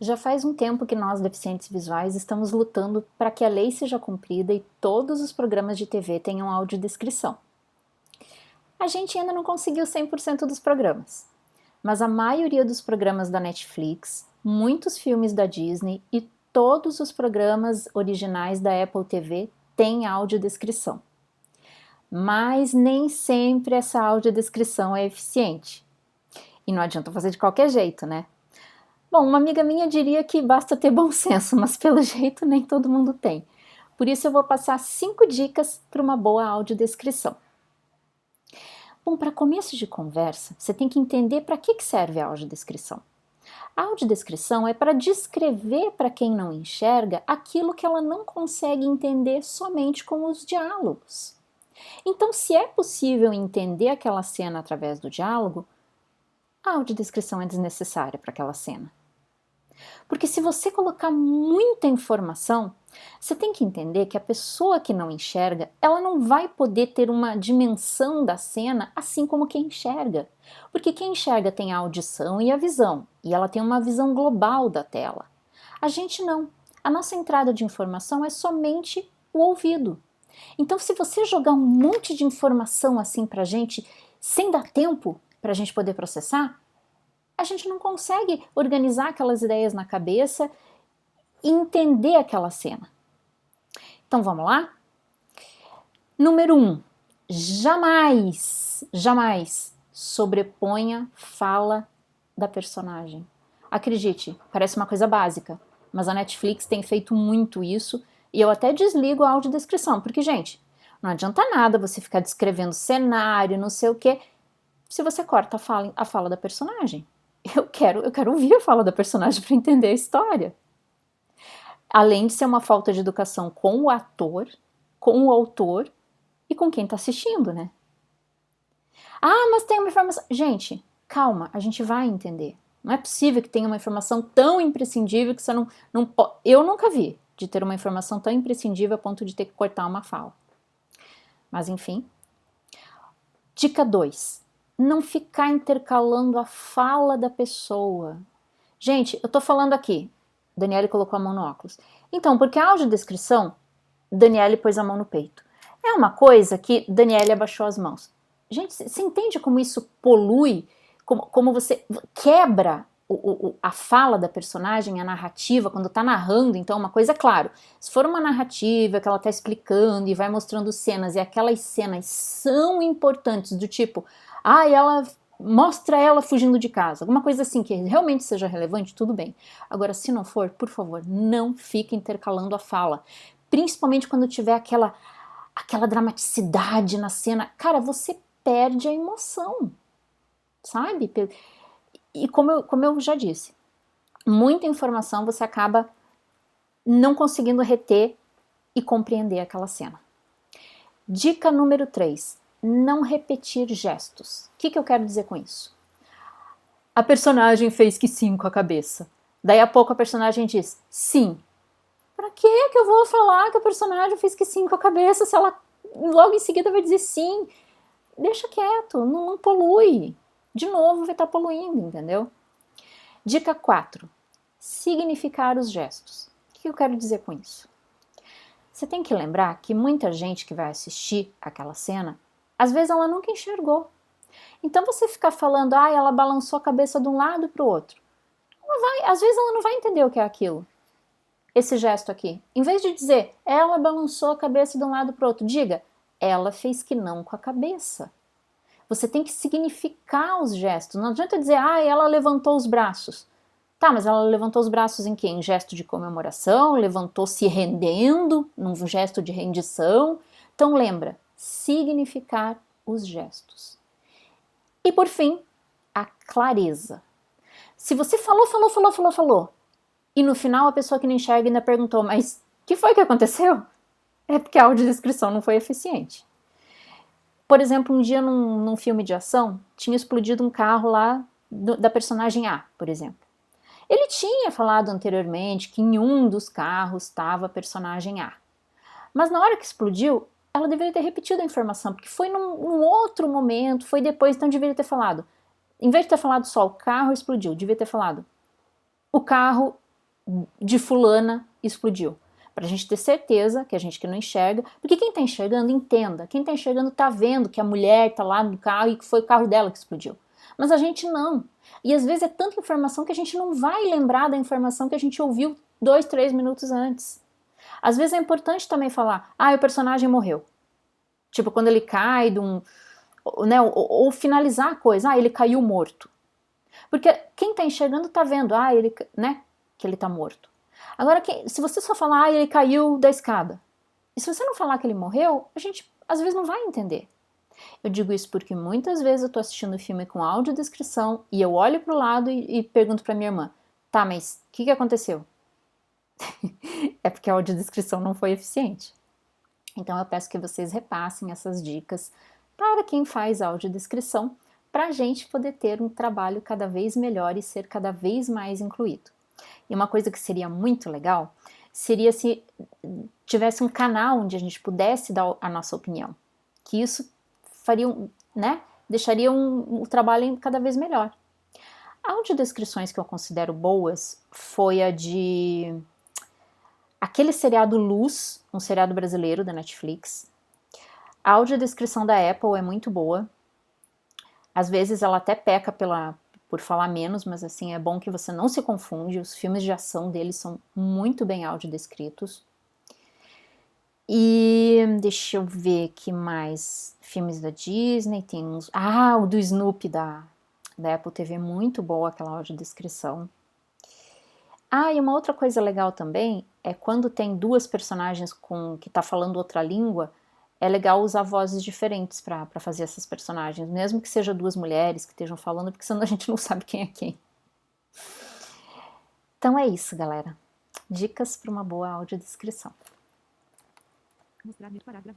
Já faz um tempo que nós, deficientes visuais, estamos lutando para que a lei seja cumprida e todos os programas de TV tenham audiodescrição. A gente ainda não conseguiu 100% dos programas, mas a maioria dos programas da Netflix, muitos filmes da Disney e todos os programas originais da Apple TV têm audiodescrição. Mas nem sempre essa audiodescrição é eficiente. E não adianta fazer de qualquer jeito, né? Bom, uma amiga minha diria que basta ter bom senso, mas pelo jeito nem todo mundo tem. Por isso eu vou passar 5 dicas para uma boa audiodescrição. Bom, para começo de conversa, você tem que entender para que serve a audiodescrição. A audiodescrição é para descrever para quem não enxerga aquilo que ela não consegue entender somente com os diálogos. Então, se é possível entender aquela cena através do diálogo, a audiodescrição é desnecessária para aquela cena. Porque se você colocar muita informação, você tem que entender que a pessoa que não enxerga, ela não vai poder ter uma dimensão da cena assim como quem enxerga. Porque quem enxerga tem a audição e a visão, e ela tem uma visão global da tela. A gente não. A nossa entrada de informação é somente o ouvido. Então, se você jogar um monte de informação assim pra gente, sem dar tempo pra gente poder processar, a gente não consegue organizar aquelas ideias na cabeça e entender aquela cena. Então vamos lá? Número 1. Jamais sobreponha fala da personagem. Acredite, parece uma coisa básica, mas a Netflix tem feito muito isso e eu até desligo a audiodescrição, porque, gente, não adianta nada você ficar descrevendo cenário, não sei o quê, se você corta a fala da personagem. Eu quero ouvir a fala da personagem para entender a história. Além de ser uma falta de educação com o ator, com o autor e com quem está assistindo, né? Ah, mas tem uma informação... Gente, calma, a gente vai entender. Não é possível que tenha uma informação tão imprescindível que você não pode... Eu nunca vi de ter uma informação tão imprescindível a ponto de ter que cortar uma fala. Mas enfim. Dica 2. Não ficar intercalando a fala da pessoa. Gente, eu tô falando aqui. Daniele colocou a mão no óculos. Então, porque a audiodescrição, Daniele pôs a mão no peito. É uma coisa que Daniele abaixou as mãos. Gente, você entende como isso polui? Como você quebra a fala da personagem, a narrativa, quando tá narrando? Então, uma coisa é claro. Se for uma narrativa que ela tá explicando e vai mostrando cenas, e aquelas cenas são importantes, do tipo, ela mostra ela fugindo de casa, alguma coisa assim que realmente seja relevante, tudo bem. Agora, se não for, por favor, não fique intercalando a fala. Principalmente quando tiver aquela dramaticidade na cena. Cara, você perde a emoção, sabe? E como eu já disse, muita informação você acaba não conseguindo reter e compreender aquela cena. Dica número 3. Não repetir gestos. O que eu quero dizer com isso? A personagem fez que sim com a cabeça. Daí a pouco a personagem diz sim. Pra que eu vou falar que a personagem fez que sim com a cabeça se ela logo em seguida vai dizer sim? Deixa quieto, não polui. De novo vai estar poluindo, entendeu? Dica 4. Significar os gestos. O que eu quero dizer com isso? Você tem que lembrar que muita gente que vai assistir aquela cena, às vezes ela nunca enxergou. Então você ficar falando, ela balançou a cabeça de um lado para o outro. Às vezes ela não vai entender o que é aquilo. Esse gesto aqui. Em vez de dizer, ela balançou a cabeça de um lado para o outro, diga, ela fez que não com a cabeça. Você tem que significar os gestos. Não adianta dizer, ela levantou os braços. Tá, mas ela levantou os braços em quê? Em gesto de comemoração? Levantou se rendendo, num gesto de rendição? Então lembra, significar os gestos. E por fim, a clareza. Se você falou, e no final a pessoa que não enxerga ainda perguntou, mas o que foi que aconteceu? É porque a audiodescrição não foi eficiente. Por exemplo, um dia num filme de ação, tinha explodido um carro lá da personagem A, por exemplo. Ele tinha falado anteriormente que em um dos carros estava a personagem A. Mas na hora que explodiu, ela deveria ter repetido a informação, porque foi num outro momento, foi depois, então deveria ter falado. Em vez de ter falado só o carro explodiu, devia ter falado o carro de fulana explodiu. Pra gente ter certeza que a gente que não enxerga, porque quem tá enxergando, entenda, quem tá enxergando tá vendo que a mulher tá lá no carro e que foi o carro dela que explodiu. Mas a gente não. E às vezes é tanta informação que a gente não vai lembrar da informação que a gente ouviu 2, 3 minutos antes. Às vezes é importante também falar, o personagem morreu. Tipo, quando ele cai de um... Né, ou finalizar a coisa, ele caiu morto. Porque quem tá enxergando tá vendo, ele, né, que ele tá morto. Agora, se você só falar, ele caiu da escada, e se você não falar que ele morreu, a gente às vezes não vai entender. Eu digo isso porque muitas vezes eu tô assistindo filme com audiodescrição e eu olho pro lado e pergunto pra minha irmã, tá, mas o que aconteceu? É porque a audiodescrição não foi eficiente. Então eu peço que vocês repassem essas dicas para quem faz audiodescrição, para a gente poder ter um trabalho cada vez melhor e ser cada vez mais incluído. E uma coisa que seria muito legal seria se tivesse um canal onde a gente pudesse dar a nossa opinião, que isso faria, né, deixaria o trabalho cada vez melhor. A audiodescrições que eu considero boas foi a de aquele seriado Luz, um seriado brasileiro da Netflix. A audiodescrição da Apple é muito boa. Às vezes ela até peca por falar menos, mas assim, é bom que você não se confunde. Os filmes de ação deles são muito bem audiodescritos. E deixa eu ver que mais. Filmes da Disney, tem uns... o do Snoopy da Apple TV é muito boa, aquela audiodescrição. E uma outra coisa legal também é quando tem duas personagens que tá falando outra língua, é legal usar vozes diferentes para fazer essas personagens, mesmo que seja duas mulheres que estejam falando, porque senão a gente não sabe quem é quem. Então é isso, galera. Dicas para uma boa audiodescrição. Mostrar parágrafo.